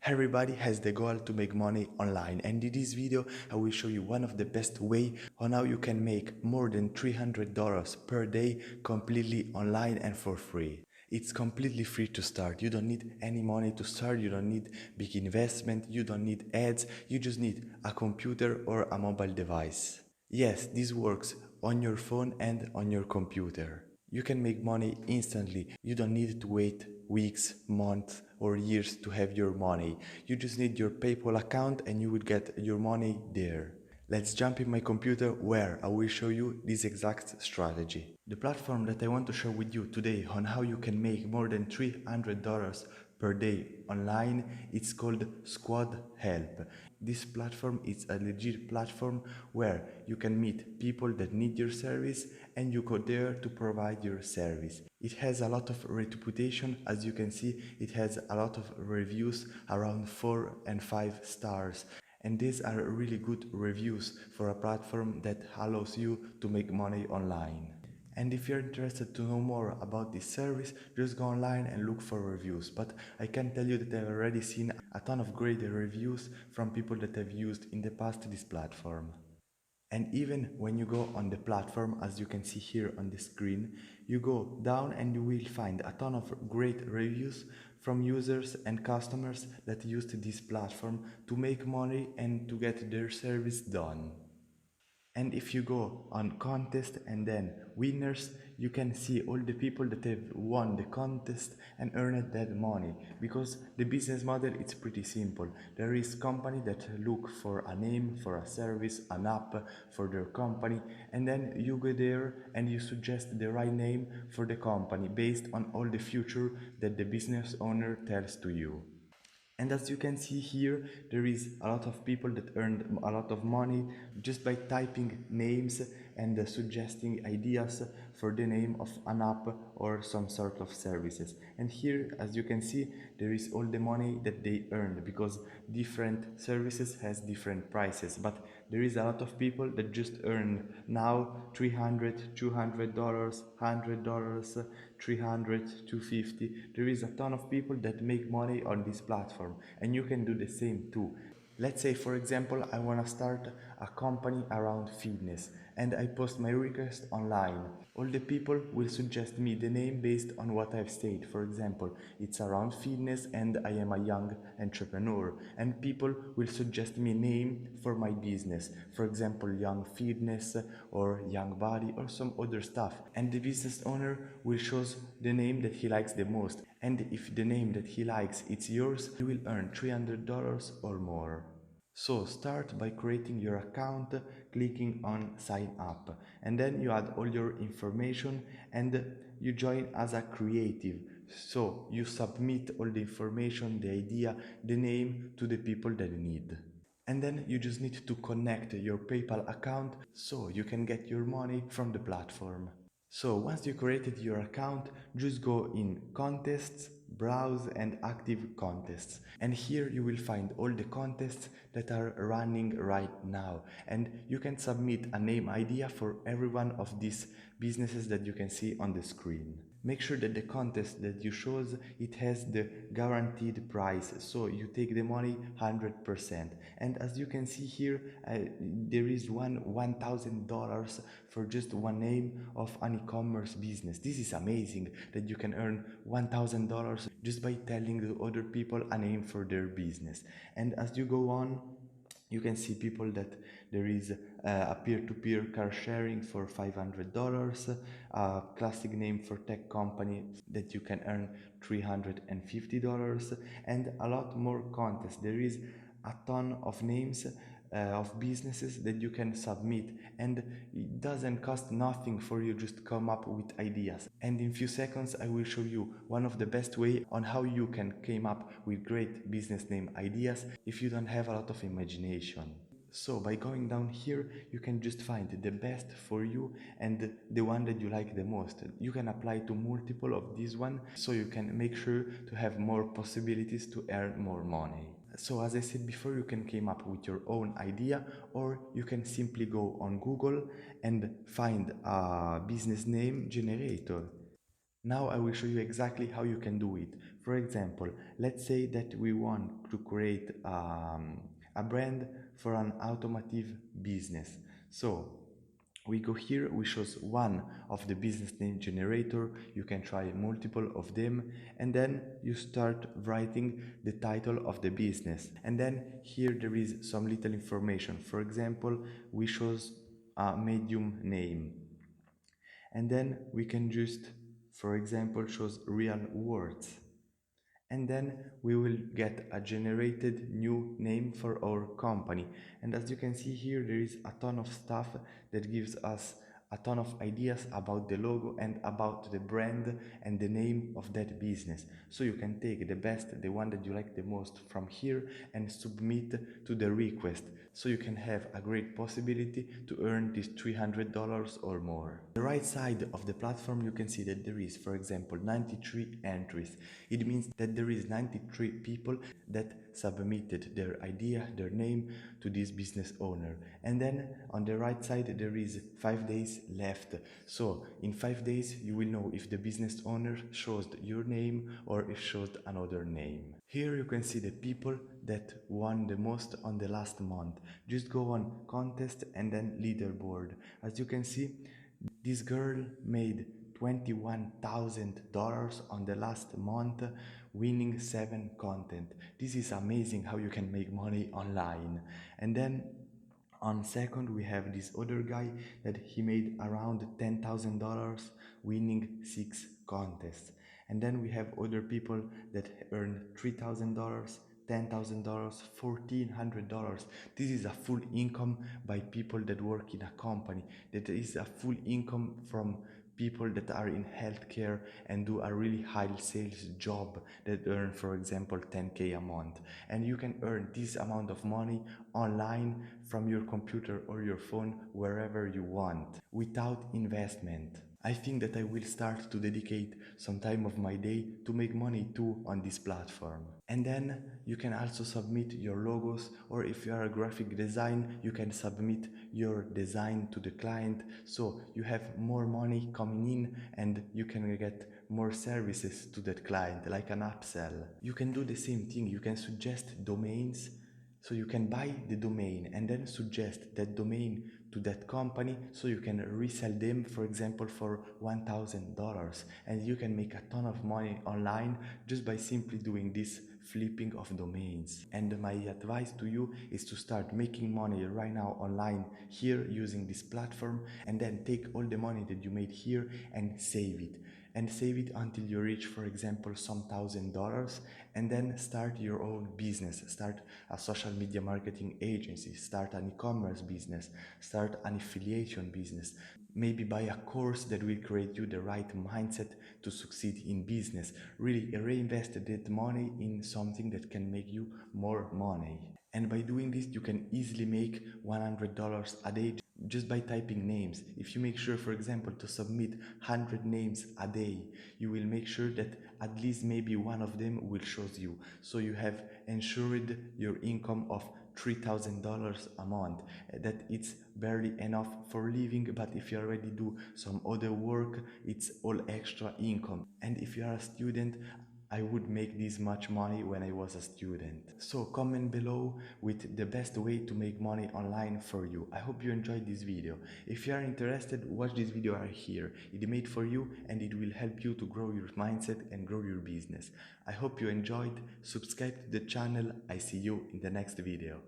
Everybody has the goal to make money online, and in this video I will show you one of the best way on how you can make more than $300 per day completely online and for free. It's completely free to start. You don't need any money to start, you don't need big investment, you don't need ads, you just need a computer or a mobile device. Yes, this works on your phone and on your computer. You can make money instantly. You don't need to wait weeks, months, or years to have your money. You just need your PayPal account and you will get your money there. Let's jump in my computer where I will show you this exact strategy. The platform that I want to share with you today on how you can make more than $300 per day online, it's called Squad Help. This platform is a legit platform where you can meet people that need your service and you go there to provide your service. It has a lot of reputation. As you can see, it has a lot of reviews, around 4 and 5 stars. And these are really good reviews for a platform that allows you to make money online. And if you're interested to know more about this service, just go online and look for reviews. But I can tell you that I've already seen a ton of great reviews from people that have used in the past this platform. And even when you go on the platform, as you can see here on the screen, you go down and you will find a ton of great reviews from users and customers that used this platform to make money and to get their service done. And if you go on contest and then winners, you can see all the people that have won the contest and earned that money. Because the business model is pretty simple. There is company that look for a name, for a service, an app for their company, and then you go there and you suggest the right name for the company based on all the feature that the business owner tells to you. And as you can see here, there is a lot of people that earned a lot of money just by typing names and suggesting ideas for the name of an app or some sort of services. And here, as you can see, there is all the money that they earned because different services has different prices. But there is a lot of people that just earn now $300, $200, $100, 300, 250. There is a ton of people that make money on this platform, and you can do the same too. Let's say, for example, I want to start a company around fitness and I post my request online. All the people will suggest me the name based on what I've said. For example, it's around fitness and I am a young entrepreneur, and people will suggest me name for my business. For example, young fitness or young body or some other stuff. And the business owner will choose the name that he likes the most. And if the name that he likes it's yours, you will earn $300 or more. So start by creating your account, clicking on sign up, and then you add all your information and you join as a creative. So you submit all the information, the idea, the name to the people that need. And then you just need to connect your PayPal account so you can get your money from the platform. So once you created your account, just go in contests, browse and active contests. And here you will find all the contests that are running right now. And you can submit a name idea for every one of these businesses that you can see on the screen. Make sure that the contest that you choose, it has the guaranteed price, so you take the money 100%. And as you can see here, there is $1,000 for just one name of an e-commerce business. This is amazing that you can earn $1,000 just by telling the other people a name for their business. And as you go on, you can see people that there is a peer-to-peer car sharing for $500, a classic name for tech company that you can earn $350, and a lot more contests. There is a ton of names of businesses that you can submit, and it doesn't cost nothing for you just come up with ideas. And in few seconds I will show you one of the best way on how you can come up with great business name ideas if you don't have a lot of imagination. So by going down here, you can just find the best for you and the one that you like the most. You can apply to multiple of these one, so you can make sure to have more possibilities to earn more money. So as I said before, you can come up with your own idea, or you can simply go on Google and find a business name generator. Now I will show you exactly how you can do it. For example, let's say that we want to create a brand for an automotive business. So we go here, we choose one of the business name generator. You can try multiple of them, and then you start writing the title of the business. And then here there is some little information. For example, we choose a medium name, and then we can just, for example, choose real words, and then we will get a generated new name for our company. And as you can see here, there is a ton of stuff that gives us a ton of ideas about the logo and about the brand and the name of that business. So you can take the best, the one that you like the most from here, and submit to the request, so you can have a great possibility to earn this $300 or more. On the right side of the platform, you can see that there is, for example, 93 entries. It means that there is 93 people that submitted their idea, their name to this business owner. And then on the right side, there is 5 days left. So in 5 days, you will know if the business owner chose your name or if chose another name. Here you can see the people that won the most on the last month. Just go on contest and then leaderboard. As you can see, this girl made $21,000 on the last month, winning 7 content. This is amazing how you can make money online. And then on second, we have this other guy that he made around $10,000, winning 6 contests. And then we have other people that earn $3,000, $10,000, $1,400. This is a full income by people that work in a company. That is a full income from people that are in healthcare and do a really high sales job that earn, for example, 10K a month. And you can earn this amount of money online from your computer or your phone wherever you want without investment. I think that I will start to dedicate some time of my day to make money too on this platform. And then you can also submit your logos, or if you are a graphic design, you can submit your design to the client, so you have more money coming in and you can get more services to that client, like an upsell. You can do the same thing. You can suggest domains. So you can buy the domain and then suggest that domain to that company, so you can resell them, for example, for $1,000, and you can make a ton of money online just by simply doing this flipping of domains. And my advice to you is to start making money right now online here using this platform, and then take all the money that you made here and save it. And save it until you reach, for example, some $1,000, and then start your own business. Start a social media marketing agency, start an e-commerce business, start an affiliation business. Maybe buy a course that will create you the right mindset to succeed in business. Really reinvest that money in something that can make you more money. And by doing this, you can easily make $100 a day just by typing names. If you make sure, for example, to submit 100 names a day, you will make sure that at least maybe one of them will choose you. So you have ensured your income of $3,000 a month. That it's barely enough for living, but if you already do some other work, it's all extra income. And if you are a student, I would make this much money when I was a student. So comment below with the best way to make money online for you. I hope you enjoyed this video. If you are interested, watch this video right here. It made for you and it will help you to grow your mindset and grow your business. I hope you enjoyed. Subscribe to the channel. I see you in the next video.